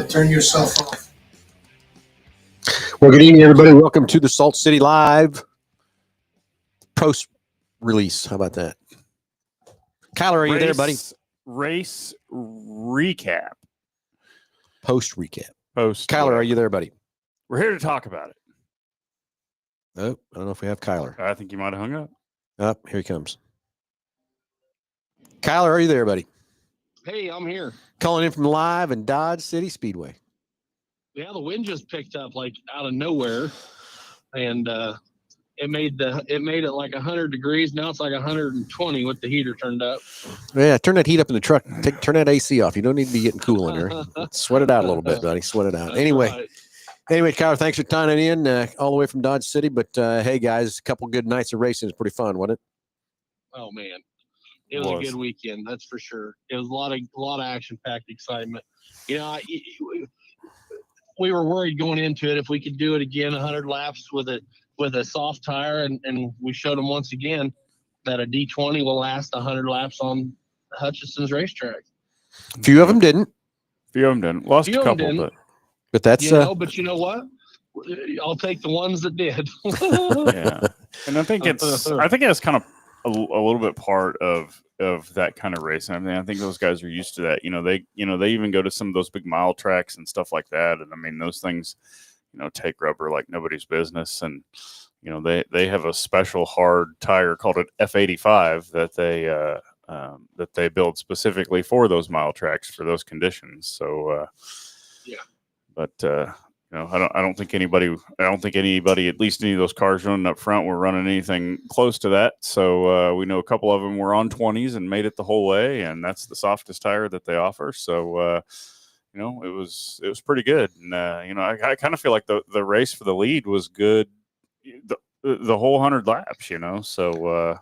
Turn yourself off. Well, good evening, everybody. Welcome to the Salt City Live post release. How about that? Kyler, are you there, buddy? Race recap. Post recap. Kyler, Kyler, are you there, buddy? We're here to talk about it. Oh, I don't know if we have Kyler. I think you might have hung up. Oh, here he comes. Kyler, are you there, buddy? Hey, I'm here. Calling in from live in Dodge City Speedway. Yeah, the wind just picked up like out of nowhere, and it made it like 100 degrees. Now it's like 120 with the heater turned up. Yeah, turn that heat up in the truck. Turn that AC off. You don't need to be getting cool in there. Sweat it out a little bit, buddy. Sweat it out. Anyway, Kyler, thanks for tuning in all the way from Dodge City. But hey, guys, a couple good nights of racing is pretty fun, wasn't it? Oh man, it was a good weekend. That's for sure. It was a lot of action-packed excitement. You know, we were worried going into it if we could do it again 100 laps with a soft tire, and we showed them once again that a D20 will last 100 laps on Hutchinson's racetrack. A few of them didn't. Lost a couple, but that's but you know what? I'll take the ones that did. Yeah, and I think it's kind of a little bit part of that kind of racing. I mean, I think those guys are used to that. They even go to some of those big mile tracks and stuff like that. And I mean, those things, take rubber like nobody's business. And, they have a special hard tire called an F85 that they build specifically for those mile tracks for those conditions. So, yeah, but, I don't think anybody, at least any of those cars running up front, were running anything close to that. So we know a couple of them were on 20s and made it the whole way, and that's the softest tire that they offer. So, it was pretty good. And I kind of feel like the race for the lead was good, the whole 100 laps. So.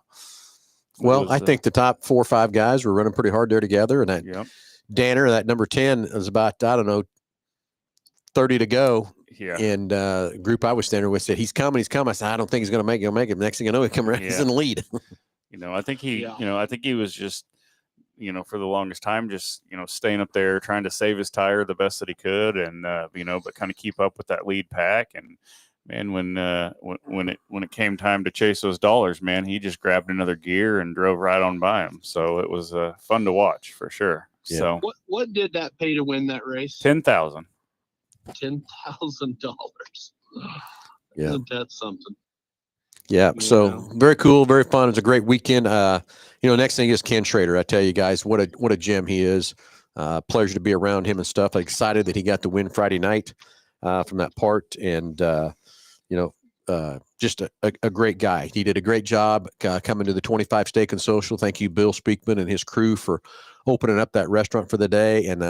I think the top 4 or 5 guys were running pretty hard there together, and that Danner, that number 10, was about 30 to go. Yeah. And group I was standing with said, he's coming. I said, I don't think he's going to make it. He'll make it. Next thing you know, he come around, he's in the lead. I think he was just, for the longest time, just, staying up there, trying to save his tire the best that he could. And, but kind of keep up with that lead pack. And man, when it came time to chase those dollars, man, he just grabbed another gear and drove right on by him. So it was fun to watch for sure. Yeah. So what did that pay to win that race? $10,000. $10,000. Yeah, isn't that something? Yeah. So very cool, very fun. It's a great weekend. Next thing is Ken Schrader. I tell you guys, what a gem he is. Pleasure to be around him and stuff. I'm excited that he got the win Friday night from that part, and just a great guy. He did a great job coming to the 25 Steak and Social. Thank you, Bill Speakman and his crew, for opening up that restaurant for the day, and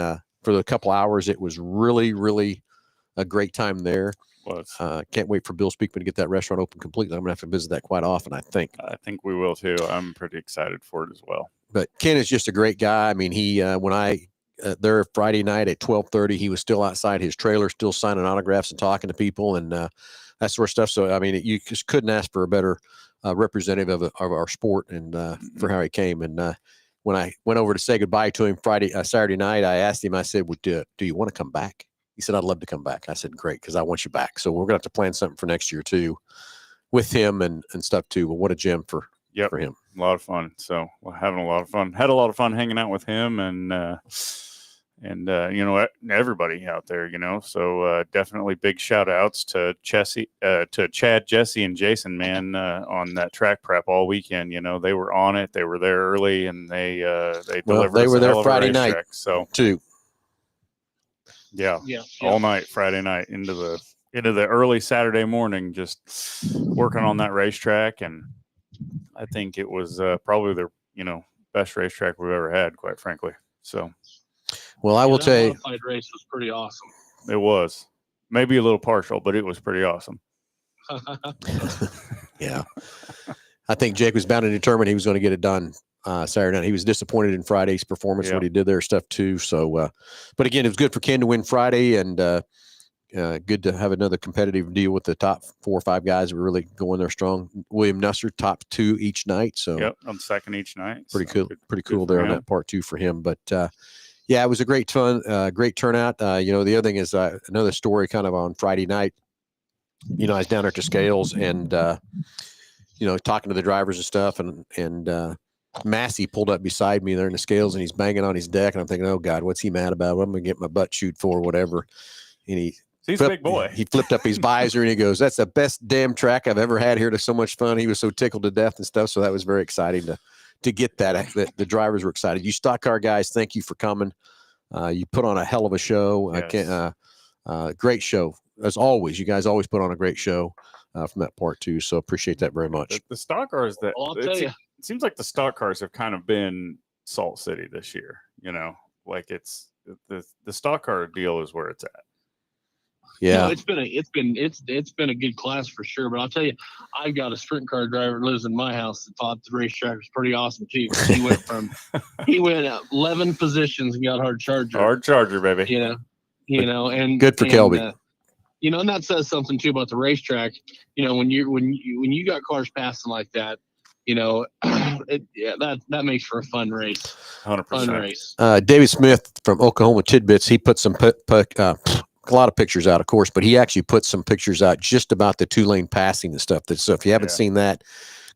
for the couple hours. It was really, really a great time there. Can't wait for Bill Speakman to get that restaurant open completely. I'm going to have to visit that quite often, I think. I think we will too. I'm pretty excited for it as well. But Ken is just a great guy. I mean, he when I there Friday night at 12:30, he was still outside his trailer, still signing autographs and talking to people and that sort of stuff. So, I mean, you just couldn't ask for a better representative of our sport, and for how he came. And when I went over to say goodbye to him Saturday night, I asked him, I said, well, do you want to come back? He said, I'd love to come back. I said, great, because I want you back. So we're going to have to plan something for next year too with him and stuff too. But what a gem for him. A lot of fun. So we're having a lot of fun. Had a lot of fun hanging out with him and everybody out there, so definitely big shout outs to Chad, Jesse, and Jason, man, on that track prep all weekend. They were on it. They were there early, and they delivered. They were there Friday night, so too. Yeah, all night Friday night into the early Saturday morning, just working on that racetrack, and I think it was probably the best racetrack we've ever had, quite frankly. So. Well, I will tell you, that modified race was pretty awesome. It was maybe a little partial, but it was pretty awesome. Yeah, I think Jake was bound and determined he was going to get it done Saturday night. He was disappointed in Friday's performance, what he did there, stuff too. So, but again, it was good for Ken to win Friday, and good to have another competitive deal with the top 4 or 5 guys who were really going there strong. William Nusser, top 2 each night. So I'm second each night. Pretty cool there on that part too for him. But Yeah, it was a great fun, great turnout. The other thing is another story kind of on Friday night. I was down there at the scales and, talking to the drivers and stuff. And Massey pulled up beside me there in the scales and he's banging on his deck. And I'm thinking, oh, God, what's he mad about? What am I going to get my butt chewed for, whatever. And he's a big boy. He flipped up his visor and he goes, "That's the best damn track I've ever had here. It's so much fun." He was so tickled to death and stuff. So that was very exciting to get that. The drivers were excited. You stock car guys, thank you for coming. You put on a hell of a show. Yes. Great show as always. You guys always put on a great show from that part too. So appreciate that very much. The stock cars that Well, I'll tell you. it seems like the stock cars have kind of been Salt City this year. Like it's the stock car deal is where it's at. Yeah, it's been a good class for sure. But I'll tell you, I've got a sprint car driver that lives in my house that thought the racetrack was pretty awesome too. He went 11 positions and got hard charger. Hard charger, baby. And good for Kelby. And that says something too about the racetrack. When you got cars passing like that, that makes for a fun race. 100%. Fun race. David Smith from Oklahoma Tidbits, he put some a lot of pictures out, of course, but he actually put some pictures out just about the 2-lane passing and stuff. So if you haven't seen that,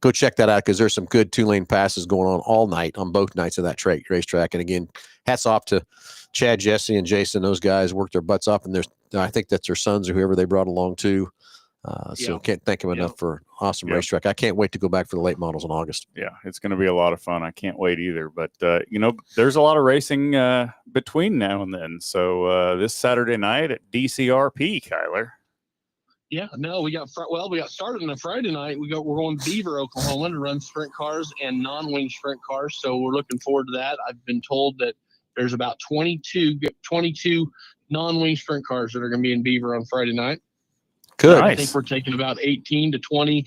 go check that out because there's some good 2-lane passes going on all night on both nights of that racetrack. And again, hats off to Chad, Jesse, and Jason. Those guys worked their butts off, and I think that's their sons or whoever they brought along too. So can't thank them enough for awesome racetrack. I can't wait to go back for the late models in August. Yeah, it's going to be a lot of fun. I can't wait either. But, there's a lot of racing between now and then. So this Saturday night at DCRP, Kyler. Yeah, no, we got started on a Friday night. We're going to Beaver, Oklahoma to run sprint cars and non-wing sprint cars. So we're looking forward to that. I've been told that there's about 22 non-wing sprint cars that are going to be in Beaver on Friday night. Good. I think we're taking about 18 to 20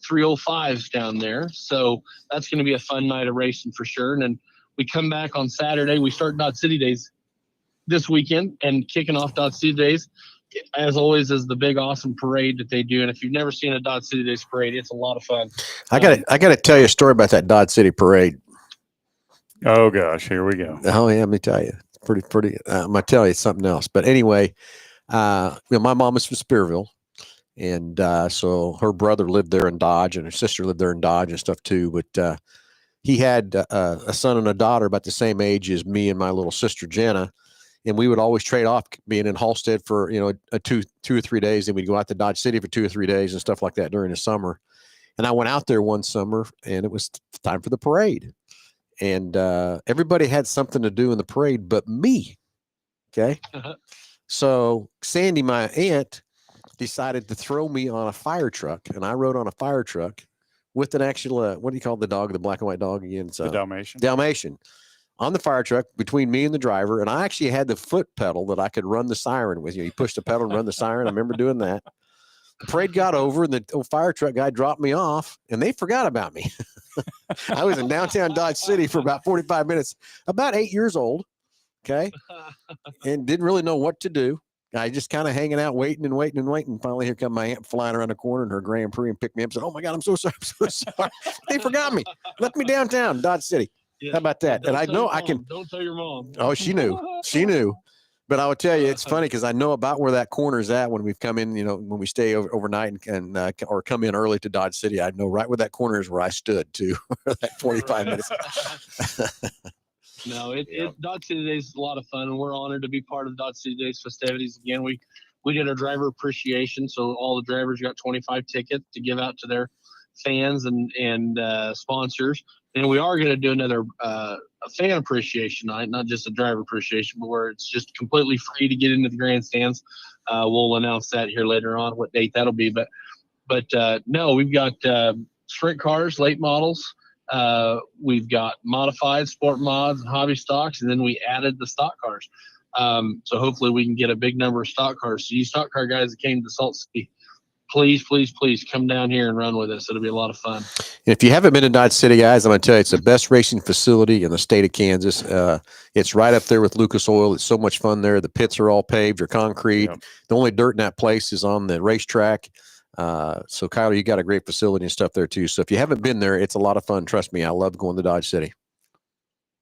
305s down there. So that's going to be a fun night of racing for sure. And then we come back on Saturday. We start Dodge City Days this weekend, and kicking off Dodge City Days, as always, is the big awesome parade that they do. And if you've never seen a Dodge City Days parade, it's a lot of fun. I got to tell you a story about that Dodge City parade. Oh gosh, here we go. Oh yeah, let me tell you, pretty. I'm gonna tell you something else. But anyway, my mom is from Spearville. And so her brother lived there in Dodge, and her sister lived there in Dodge and stuff too. But he had a son and a daughter about the same age as me and my little sister Jenna, and we would always trade off being in Halstead for a two or 3 days, and we'd go out to Dodge City for 2 or 3 days and stuff like that during the summer. And I went out there one summer, and it was time for the parade, and everybody had something to do in the parade but me. Okay, so Sandy, my aunt, decided to throw me on a fire truck, and I rode on a fire truck with an actual, what do you call the dog, the black and white dog again? It's the Dalmatian. Dalmatian on the fire truck between me and the driver. And I actually had the foot pedal that I could run the siren with. You push the pedal and run the siren. I remember doing that. The parade got over, and the old fire truck guy dropped me off, and they forgot about me. I was in downtown Dodge City for about 45 minutes, about 8 years old. Okay. And didn't really know what to do. I just kind of hanging out, waiting. Finally, here come my aunt flying around the corner in her Grand Prix and picked me up and said, "Oh my God, I'm so sorry. I'm so sorry. They forgot me. Left me downtown Dodge City." Yeah. How about that? And I know I can. Don't tell your mom. Oh, she knew. She knew. But I would tell you, it's funny because I know about where that corner is at when we've come in, when we stay overnight and or come in early to Dodge City. I know right where that corner is where I stood too, that 45 minutes. No, Dodge City Days is a lot of fun, and we're honored to be part of Dodge City Days festivities again. We did our driver appreciation, so all the drivers got 25 tickets to give out to their fans and sponsors. And we are going to do another a fan appreciation night, not just a driver appreciation, but where it's just completely free to get into the grandstands. We'll announce that here later on, what date that'll be. But no, we've got sprint cars, late models. We've got modified sport mods and hobby stocks, and then we added the stock cars. So hopefully we can get a big number of stock cars. So you stock car guys that came to Salt City, please come down here and run with us. It'll be a lot of fun. If you haven't been to Dodge City, guys, I'm going to tell you, it's the best racing facility in the state of Kansas. It's right up there with Lucas Oil. It's so much fun there. The pits are all paved or concrete. Yep. The only dirt in that place is on the racetrack. So Kyler, you got a great facility and stuff there too. So if you haven't been there, it's a lot of fun. Trust me, I love going to Dodge City.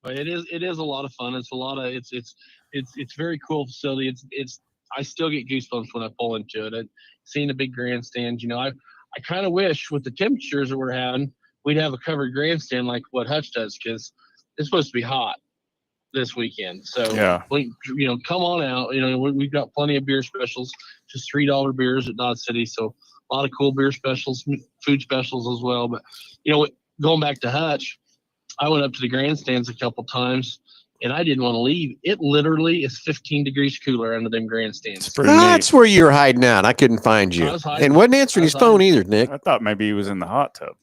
It is a lot of fun. It's a lot of it's very cool facility. I still get goosebumps when I pull into it. Seeing the big grandstand, I kind of wish with the temperatures that we're having, we'd have a covered grandstand like what Hutch does, because it's supposed to be hot this weekend. So Yeah. come on out. We've got plenty of beer specials, just $3 beers at Dodge City. So a lot of cool beer specials, food specials as well. But going back to Hutch, I went up to the grandstands a couple times, and I didn't want to leave. It literally is 15 degrees cooler under them grandstands. That's where you were hiding out. I couldn't find you. And wasn't answering his phone either, Nick. I thought maybe he was in the hot tub.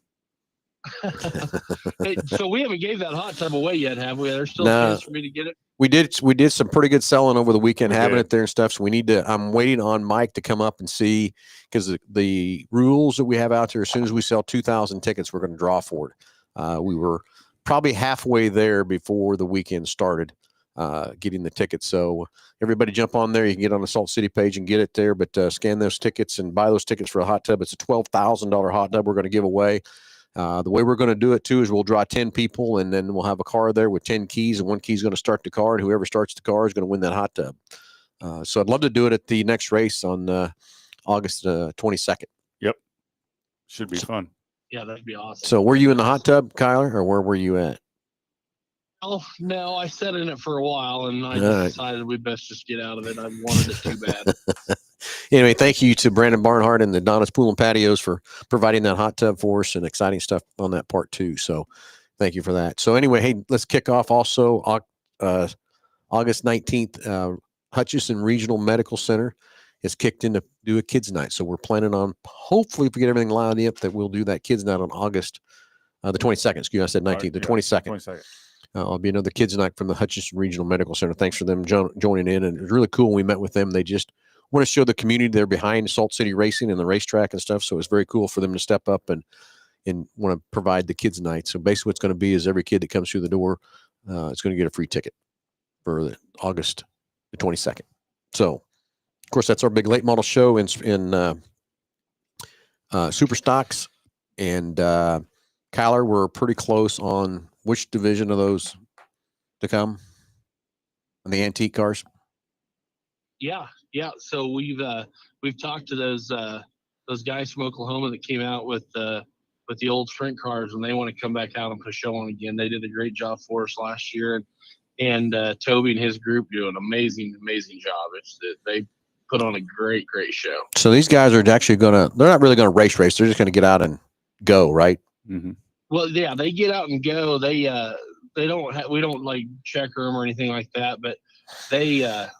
Hey, so we haven't gave that hot tub away yet, have we? There's still a chance for me to get it. We did some pretty good selling over the weekend, having it there and stuff. So I'm waiting on Mike to come up and see, because the rules that we have out there, as soon as we sell 2,000 tickets, we're going to draw for it. We were probably halfway there before the weekend started, getting the tickets. So everybody jump on there. You can get on the Salt City page and get it there, but scan those tickets and buy those tickets for a hot tub. It's a $12,000 hot tub we're going to give away. The way we're going to do it too is we'll draw 10 people, and then we'll have a car there with 10 keys, and one key is going to start the car, and whoever starts the car is going to win that hot tub. So I'd love to do it at the next race on August 22nd. Yep. Should be fun. Yeah, that'd be awesome. So were you in the hot tub, Kyler, or where were you at? Oh, no, I sat in it for a while, and I decided we best just get out of it. I wanted it too bad. Anyway, thank you to Brandon Barnhart and the Donna's Pool and Patios for providing that hot tub for us, and exciting stuff on that part too. So thank you for that. So anyway, hey, let's kick off also August 19th. Hutchinson Regional Medical Center is kicked in to do a kids night. So we're planning on, hopefully, if we get everything lined up, that we'll do that kids night on August the 22nd. Excuse me, I said 19th, the 22nd. 22nd. I'll be another kids night from the Hutchinson Regional Medical Center. Thanks for them joining in. And it was really cool when we met with them. They just want to show the community they're behind Salt City Racing and the racetrack and stuff. So it's very cool for them to step up and want to provide the kids night. So basically what's going to be is every kid that comes through the door, is going to get a free ticket for August the 22nd. So of course that's our big late model show in Super Stocks. And Kyler, we're pretty close on which division of those to come on the antique cars. Yeah. So we've talked to those guys from Oklahoma that came out with the old sprint cars, and they want to come back out and put a show on again. They did a great job for us last year, and Toby and his group do an amazing job. They put on a great show. So these guys are actually they're not really gonna race. They're just gonna get out and go, right? Mm-hmm. Well, yeah, they get out and go. We don't like checker them or anything like that, but their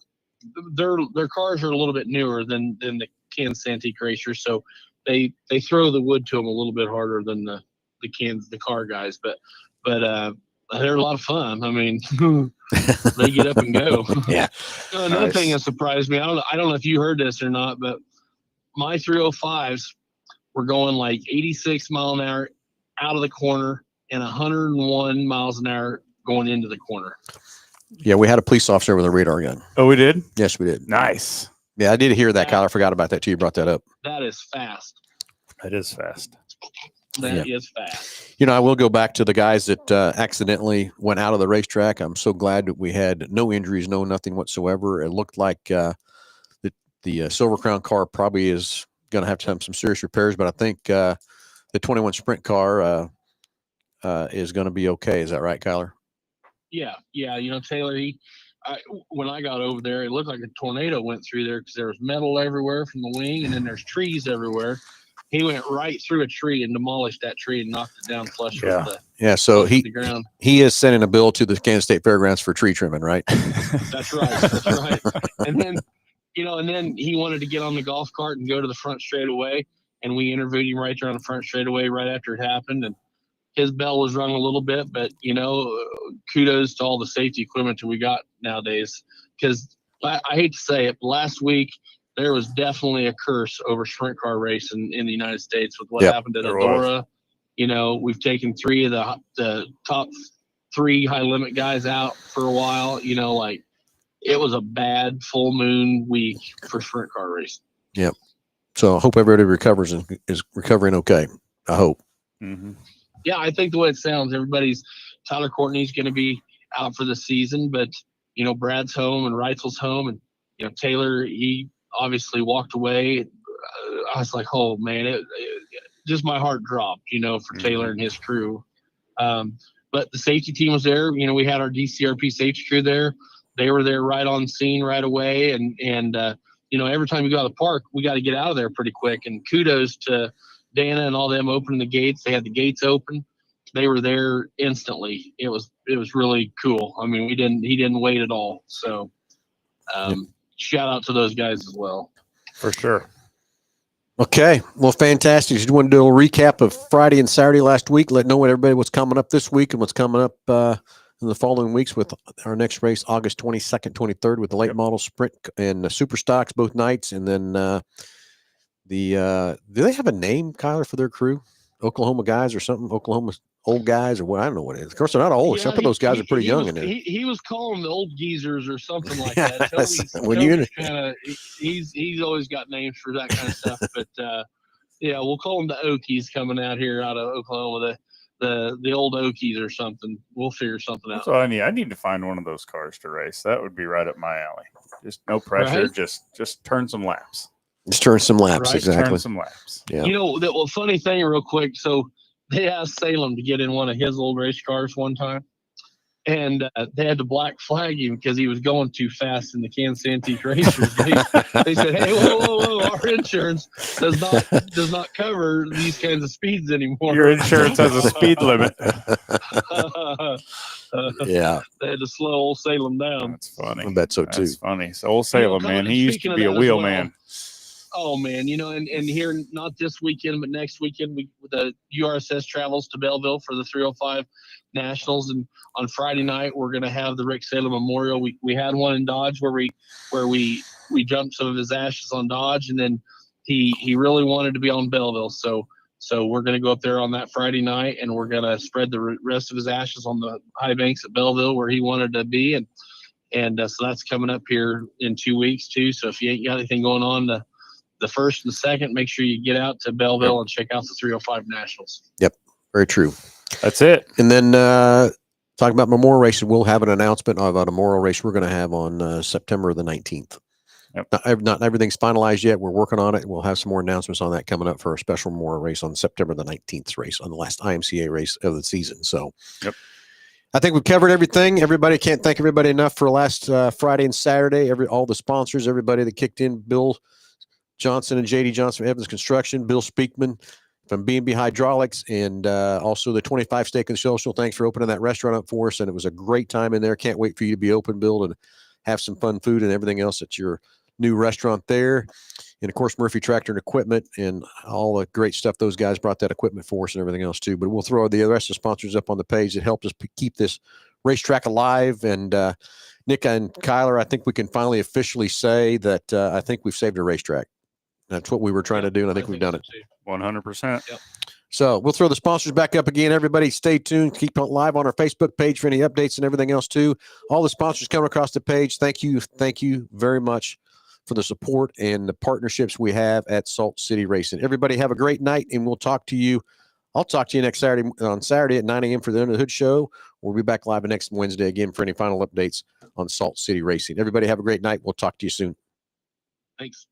cars are a little bit newer than the Kansas Antique Racers, so they throw the wood to them a little bit harder than the car guys, but they're a lot of fun. I mean, they get up and go. Yeah. Another thing that surprised me, I don't know if you heard this or not, but my 305s were going like 86 mile an hour out of the corner and 101 miles an hour going into the corner. Yeah, we had a police officer with a radar gun. Oh, we did? Yes, we did. Nice. Yeah, I did hear that, Kyle. I forgot about that too. You brought that up. That is fast. That is fast. That is fast. You know, I will go back to the guys that accidentally went out of the racetrack. I'm so glad that we had no injuries, nothing whatsoever. It looked like the Silver Crown car probably is going to have some serious repairs, but I think the 21 Sprint car is going to be okay. Is that right, Kyler? Yeah. You know, Taylor, when I got over there, it looked like a tornado went through there because there was metal everywhere from the wing, and then there's trees everywhere. He went right through a tree and demolished that tree and knocked it down flush with so the ground. He is sending a bill to the Kansas State Fairgrounds for tree trimming, right? That's right. And then, he wanted to get on the golf cart and go to the front straightaway, and we interviewed him right there on the front straightaway right after it happened, and his bell was rung a little bit, but kudos to all the safety equipment that we got nowadays. Because I hate to say it, but last week there was definitely a curse over sprint car racing in the United States with what happened at Eldora. We've taken three of the top three high limit guys out for a while. It was a bad full moon week for sprint car racing. Yep. So I hope everybody recovers and is recovering okay. I hope. Mm-hmm. Yeah, I think the way it sounds, Tyler Courtney's going to be out for the season, but Brad's home and Reitzel's home, and Taylor, he obviously walked away. I was like, oh man, just my heart dropped, for Taylor and his crew. But the safety team was there. We had our DCRP safety crew there. They were there right on scene right away. And every time you go to the park, we got to get out of there pretty quick. And kudos to Dana and all them opening the gates. They had the gates open. They were there instantly. It was really cool. I mean, he didn't wait at all. So shout out to those guys as well. For sure. Okay. Well, fantastic. Just want to do a recap of Friday and Saturday last week. Let know what everybody what's coming up this week and what's coming up in the following weeks with our next race, August 22nd, 23rd, with the late model sprint and super stocks both nights. And then do they have a name, Kyler, for their crew? Oklahoma guys or something? Oklahoma old guys or what? I don't know what it is. Of course, they're not old. Some of those guys are pretty young in there. He was calling them the old geezers or something like that. He's always got names for that kind of stuff. But we'll call them the Okies coming out here out of Oklahoma. The old Okies or something. We'll figure something out. So I need to find one of those cars to race. That would be right up my alley. Just no pressure. Right? Just turn some laps. Just turn some laps, Right? exactly. Turn some laps. Yeah. The funny thing, real quick. So they asked Salem to get in one of his old race cars one time, and they had to black flag him because he was going too fast in the Kansas Antique Racers. They said, "Hey, whoa! Our insurance does not cover these kinds of speeds anymore. Your insurance has a speed limit." Yeah. They had to slow old Salem down. That's funny. I bet so too. That's funny. So old Salem, man, he used to be a wheel man. Oh man, and here, not this weekend, but next weekend, the URSS travels to Belleville for the 305 Nationals, and on Friday night we're going to have the Rick Salem Memorial. We had one in Dodge where we jumped some of his ashes on Dodge, and then he really wanted to be on Belleville, so we're going to go up there on that Friday night, and we're going to spread the rest of his ashes on the high banks at Belleville where he wanted to be, and so that's coming up here in 2 weeks too. So if you ain't got anything going on the 1st and the 2nd, make sure you get out to Belleville and check out the 305 Nationals. Yep. Very true. That's it. And then talking about memorial races, we'll have an announcement about a memorial race we're going to have on September the 19th. Yep. Not everything's finalized yet. We're working on it. We'll have some more announcements on that coming up for a special memorial race on September the 19th race, on the last IMCA race of the season. So yep. I think we've covered everything. Everybody, can't thank everybody enough for last Friday and Saturday. All the sponsors, everybody that kicked in, Bill Johnson and JD Johnson from Evans Construction, Bill Speakman from B&B Hydraulics, and also the 25 Steak and Social. Thanks for opening that restaurant up for us, and it was a great time in there. Can't wait for you to be open, Bill, and have some fun food and everything else at your new restaurant there. And, of course, Murphy Tractor and Equipment and all the great stuff. Those guys brought that equipment for us and everything else, too. But we'll throw the rest of the sponsors up on the page that helped us keep this racetrack alive. And Nick and Kyler, I think we can finally officially say that I think we've saved a racetrack. That's what we were trying to do, and I think we've done it. 100%. Yep. So we'll throw the sponsors back up again. Everybody stay tuned. Keep on live on our Facebook page for any updates and everything else, too. All the sponsors coming across the page. Thank you. Thank you very much for the support and the partnerships we have at Salt City Racing. Everybody have a great night, and we'll talk to you. I'll talk to you next Saturday at 9 a.m. for the Under the Hood Show. We'll be back live next Wednesday again for any final updates on Salt City Racing. Everybody have a great night. We'll talk to you soon. Thanks.